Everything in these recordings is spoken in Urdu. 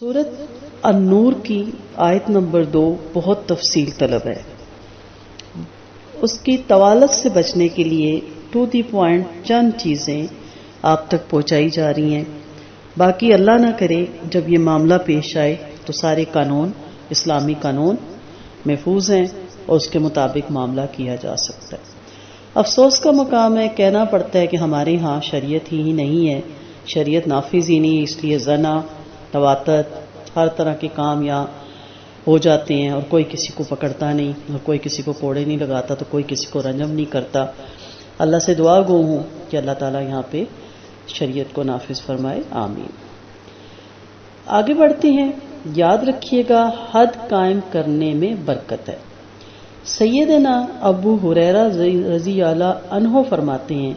سورت النور کی آیت نمبر 2 بہت تفصیل طلب ہے. اس کی طوالت سے بچنے کے لیے ٹو دی پوائنٹ چند چیزیں آپ تک پہنچائی جا رہی ہیں. باقی اللہ نہ کرے جب یہ معاملہ پیش آئے تو سارے قانون اسلامی قانون محفوظ ہیں اور اس کے مطابق معاملہ کیا جا سکتا ہے. افسوس کا مقام ہے، کہنا پڑتا ہے کہ ہمارے ہاں شریعت ہی نہیں ہے، شریعت نافذ ہی نہیں، اس لیے زنا تواتت ہر طرح کے کام یہاں ہو جاتے ہیں اور کوئی کسی کو پکڑتا نہیں اور کوئی کسی کو کوڑے نہیں لگاتا تو کوئی کسی کو رنجم نہیں کرتا. اللہ سے دعا گو ہوں کہ اللہ تعالیٰ یہاں پہ شریعت کو نافذ فرمائے، آمین. آگے بڑھتے ہیں. یاد رکھیے گا حد قائم کرنے میں برکت ہے. سیدنا ابو ہریرہ رضی اللہ عنہ فرماتے ہیں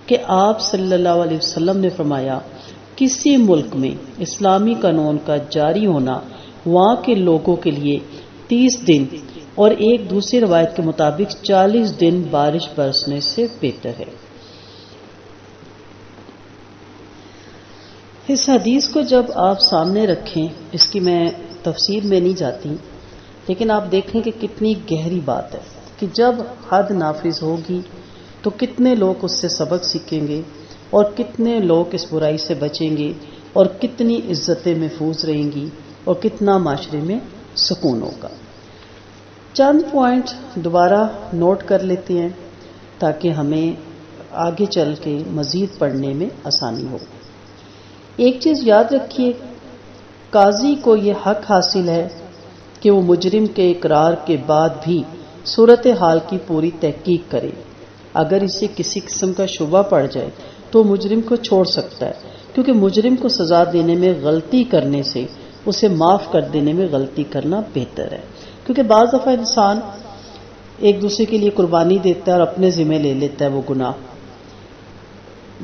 کہ آپ صلی اللہ علیہ وسلم نے فرمایا، کسی ملک میں اسلامی قانون کا جاری ہونا وہاں کے لوگوں کے لیے 30 دن اور ایک دوسری روایت کے مطابق 40 دن بارش برسنے سے بہتر ہے. اس حدیث کو جب آپ سامنے رکھیں، اس کی میں تفسیر میں نہیں جاتی، لیکن آپ دیکھیں کہ کتنی گہری بات ہے کہ جب حد نافذ ہوگی تو کتنے لوگ اس سے سبق سیکھیں گے اور کتنے لوگ اس برائی سے بچیں گے اور کتنی عزتیں محفوظ رہیں گی اور کتنا معاشرے میں سکون ہوگا. چند پوائنٹ دوبارہ نوٹ کر لیتے ہیں تاکہ ہمیں آگے چل کے مزید پڑھنے میں آسانی ہو. ایک چیز یاد رکھیے، قاضی کو یہ حق حاصل ہے کہ وہ مجرم کے اقرار کے بعد بھی صورتحال کی پوری تحقیق کرے. اگر اسے کسی قسم کا شبہ پڑ جائے تو مجرم کو چھوڑ سکتا ہے، کیونکہ مجرم کو سزا دینے میں غلطی کرنے سے اسے معاف کر دینے میں غلطی کرنا بہتر ہے. کیونکہ بعض دفعہ انسان ایک دوسرے کے لیے قربانی دیتا ہے اور اپنے ذمہ لے لیتا ہے وہ گناہ،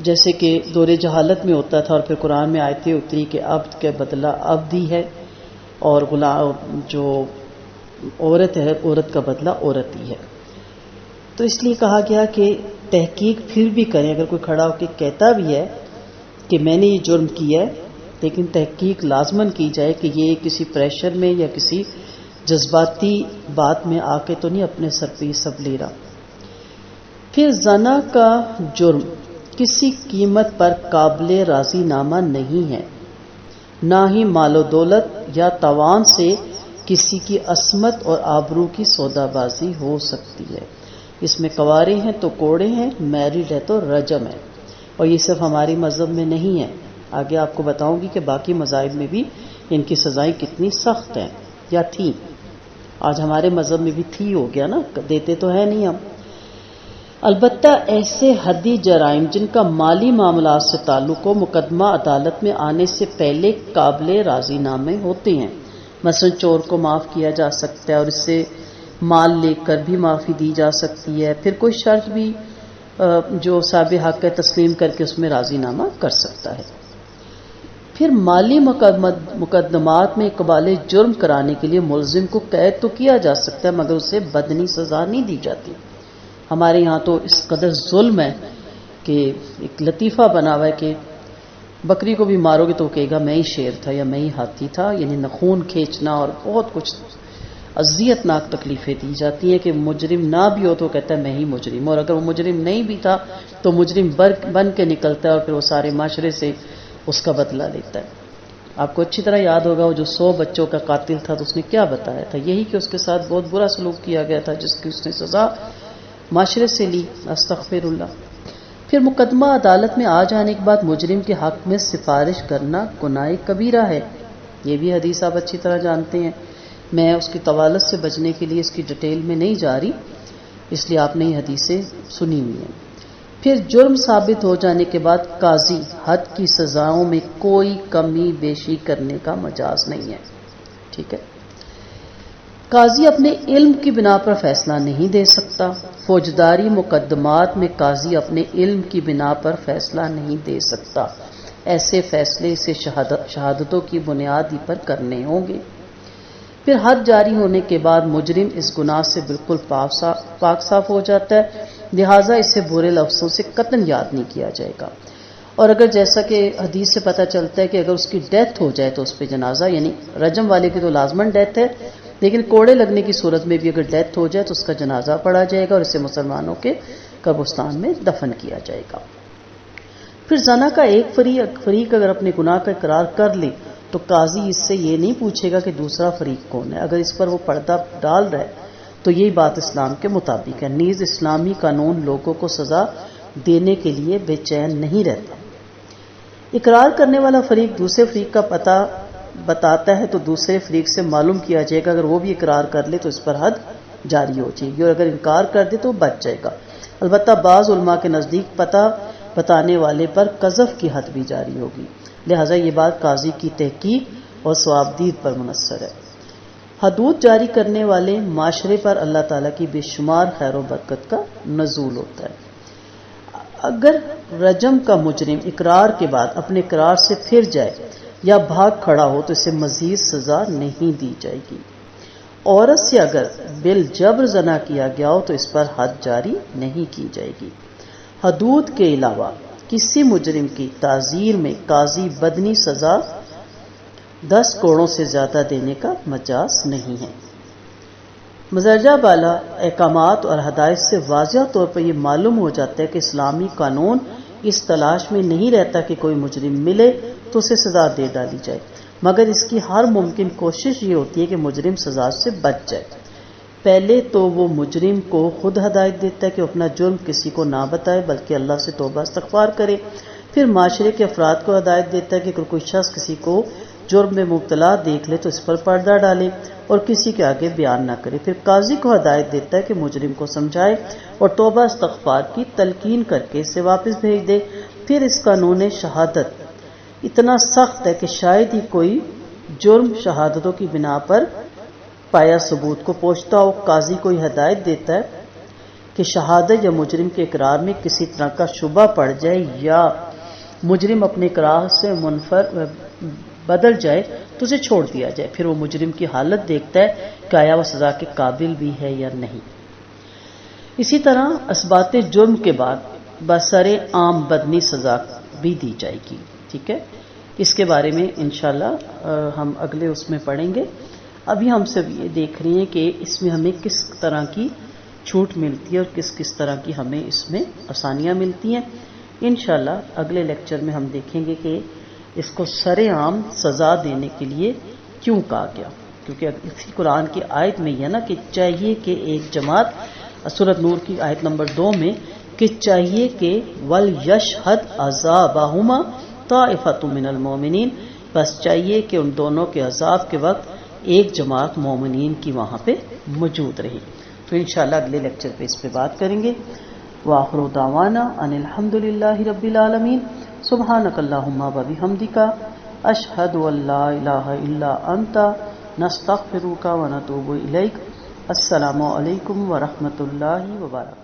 جیسے کہ دور جہالت میں ہوتا تھا اور پھر قرآن میں آیتیں اتری کہ عبد کا بدلہ عبد ہی ہے اور غلام جو عورت ہے عورت کا بدلہ عورت ہی ہے. تو اس لیے کہا گیا کہ تحقیق پھر بھی کریں. اگر کوئی کھڑا ہو کے کہتا بھی ہے کہ میں نے یہ جرم کیا ہے، لیکن تحقیق لازماً کی جائے کہ یہ کسی پریشر میں یا کسی جذباتی بات میں آ کے تو نہیں اپنے سر پہ یہ سب لے رہا. پھر زنا کا جرم کسی قیمت پر قابل راضی نامہ نہیں ہے، نہ ہی مال و دولت یا توان سے کسی کی عصمت اور آبرو کی سودا بازی ہو سکتی ہے. اس میں کوارے ہیں تو کوڑے ہیں، میرڈ ہے تو رجم ہے. اور یہ صرف ہماری مذہب میں نہیں ہے، آگے آپ کو بتاؤں گی کہ باقی مذاہب میں بھی ان کی سزائیں کتنی سخت ہیں یا تھیں. آج ہمارے مذہب میں بھی تھی ہو گیا نا، دیتے تو ہے نہیں ہم. البتہ ایسے حدی جرائم جن کا مالی معاملات سے تعلق ہو، مقدمہ عدالت میں آنے سے پہلے قابل راضی نامے ہوتے ہیں. مثلا چور کو معاف کیا جا سکتا ہے اور اس سے مال لے کر بھی معافی دی جا سکتی ہے. پھر کوئی شرط بھی جو صاحب حق ہے تسلیم کر کے اس میں راضی نامہ کر سکتا ہے. پھر مالی مقدمات میں اقبال جرم کرانے کے لیے ملزم کو قید تو کیا جا سکتا ہے، مگر اسے بدنی سزا نہیں دی جاتی. ہمارے یہاں تو اس قدر ظلم ہے کہ ایک لطیفہ بنا ہوا ہے کہ بکری کو بھی مارو گے تو وہ کہے گا میں ہی شیر تھا یا میں ہی ہاتھی تھا. یعنی نخون کھینچنا اور بہت کچھ اذیت ناک تکلیفیں دی جاتی ہیں کہ مجرم نہ بھی ہو تو کہتا ہے میں ہی مجرم، اور اگر وہ مجرم نہیں بھی تھا تو مجرم بن کے نکلتا ہے اور پھر وہ سارے معاشرے سے اس کا بدلہ لیتا ہے. آپ کو اچھی طرح یاد ہوگا وہ جو 100 بچوں کا قاتل تھا تو اس نے کیا بتایا تھا، یہی کہ اس کے ساتھ بہت برا سلوک کیا گیا تھا جس کی اس نے سزا معاشرے سے لی. استغفر اللہ. پھر مقدمہ عدالت میں آ جانے کے بعد مجرم کے حق میں سفارش کرنا گناہ کبیرہ ہے. یہ بھی حدیث آپ اچھی طرح جانتے ہیں، میں اس کی طوالت سے بچنے کے لیے اس کی ڈیٹیل میں نہیں جا رہی، اس لیے آپ نے یہ حدیثیں سنی ہوئی ہیں. پھر جرم ثابت ہو جانے کے بعد قاضی حد کی سزاؤں میں کوئی کمی بیشی کرنے کا مجاز نہیں ہے. ٹھیک ہے. قاضی اپنے علم کی بنا پر فیصلہ نہیں دے سکتا. فوجداری مقدمات میں قاضی اپنے علم کی بنا پر فیصلہ نہیں دے سکتا. ایسے فیصلے اسے شہادتوں کی بنیاد پر کرنے ہوں گے. پھر حد جاری ہونے کے بعد مجرم اس گناہ سے بالکل پاک صاف ہو جاتا ہے، لہٰذا اسے برے لفظوں سے قطعاً یاد نہیں کیا جائے گا. اور اگر جیسا کہ حدیث سے پتہ چلتا ہے کہ اگر اس کی ڈیتھ ہو جائے تو اس پہ جنازہ، یعنی رجم والے کی تو لازماً ڈیتھ ہے، لیکن کوڑے لگنے کی صورت میں بھی اگر ڈیتھ ہو جائے تو اس کا جنازہ پڑھا جائے گا اور اسے مسلمانوں کے قبرستان میں دفن کیا جائے گا۔ پھر زنا کا ایک فریق اگر اپنے گناہ کا اقرار کر لے تو قاضی اس سے یہ نہیں پوچھے گا کہ دوسرا فریق کون ہے، اگر اس پر وہ پردہ ڈال رہا ہے تو یہی بات اسلام کے مطابق ہے۔ نیز اسلامی قانون لوگوں کو سزا دینے کے لیے بے چین نہیں رہتا۔ اقرار کرنے والا فریق دوسرے فریق کا پتہ بتاتا ہے تو دوسرے فریق سے معلوم کیا جائے گا، اگر وہ بھی اقرار کر لے تو اس پر حد جاری ہو جائے گی، اور اگر انکار کر دے تو بچ جائے گا۔ البتہ بعض علماء کے نزدیک پتہ بتانے والے پر قذف کی حد بھی جاری ہوگی، لہٰذا یہ بات قاضی کی تحقیق اور ثوابدید پر منحصر ہے۔ حدود جاری کرنے والے معاشرے پر اللہ تعالیٰ کی بے شمار خیر و برکت کا نزول ہوتا ہے۔ اگر رجم کا مجرم اقرار کے بعد اپنے اقرار سے پھر جائے یا بھاگ کھڑا ہو تو اسے مزید سزا نہیں دی جائے گی۔ عورت سے اگر بالجبر زنا کیا گیا ہو تو اس پر حد جاری نہیں کی جائے گی۔ حدود کے علاوہ کسی مجرم کی تعزیر میں قاضی بدنی سزا 10 کوڑوں سے زیادہ دینے کا مجاز نہیں ہے۔ مزرجہ بالا احکامات اور ہدایت سے واضح طور پر یہ معلوم ہو جاتا ہے کہ اسلامی قانون اس تلاش میں نہیں رہتا کہ کوئی مجرم ملے تو اسے سزا دے ڈالی جائے، مگر اس کی ہر ممکن کوشش یہ ہوتی ہے کہ مجرم سزا سے بچ جائے۔ پہلے تو وہ مجرم کو خود ہدایت دیتا ہے کہ اپنا جرم کسی کو نہ بتائے بلکہ اللہ سے توبہ استغفار کرے، پھر معاشرے کے افراد کو ہدایت دیتا ہے کہ اگر کوئی شخص کسی کو جرم میں مبتلا دیکھ لے تو اس پر پردہ ڈالے اور کسی کے آگے بیان نہ کرے، پھر قاضی کو ہدایت دیتا ہے کہ مجرم کو سمجھائے اور توبہ استغفار کی تلقین کر کے اسے واپس بھیج دے۔ پھر اس قانون شہادت اتنا سخت ہے کہ شاید ہی کوئی جرم شہادتوں کی بنا پر پایا ثبوت کو پہنچتا ہو۔ قاضی کو یہ ہدایت دیتا ہے کہ شہادت یا مجرم کے اقرار میں کسی طرح کا شبہ پڑ جائے یا مجرم اپنے اقرار سے بدل جائے تو اسے چھوڑ دیا جائے، پھر وہ مجرم کی حالت دیکھتا ہے کہ آیا وہ سزا کے قابل بھی ہے یا نہیں۔ اسی طرح اثبات جرم کے بعد بسر عام بدنی سزا بھی دی جائے گی، ٹھیک ہے؟ اس کے بارے میں انشاءاللہ ہم اگلے اس میں پڑھیں گے۔ ابھی ہم سب یہ دیکھ رہے ہیں کہ اس میں ہمیں کس طرح کی چھوٹ ملتی ہے اور کس طرح کی ہمیں اس میں آسانیاں ملتی ہیں۔ انشاءاللہ اگلے لیکچر میں ہم دیکھیں گے کہ اس کو سر عام سزا دینے کے لیے کیوں کہا گیا، کیونکہ اسی قرآن کی آیت میں یہ نا کہ چاہیے کہ ایک جماعت، سورۃ نور کی آیت نمبر 2 میں، کہ چاہیے کہ وَلْيَشْهَدْ عَذَابَهُمَا طَائِفَةٌ مِّنَ الْمُؤْمِنِينَ، بس چاہیے کہ ان دونوں کے عذاب کے وقت ایک جماعت مومنین کی وہاں پہ موجود رہی۔ تو انشاءاللہ اگلے لیکچر پہ اس پہ بات کریں گے۔ وآخر دعوانا ان الحمد للہ رب العالمین، سبحانک اللہم و بحمدک، اشہد ان لا الہ الا انت، نستغفرک و نتوب الیک۔ السلام علیکم ورحمۃ اللہ وبرکاتہ۔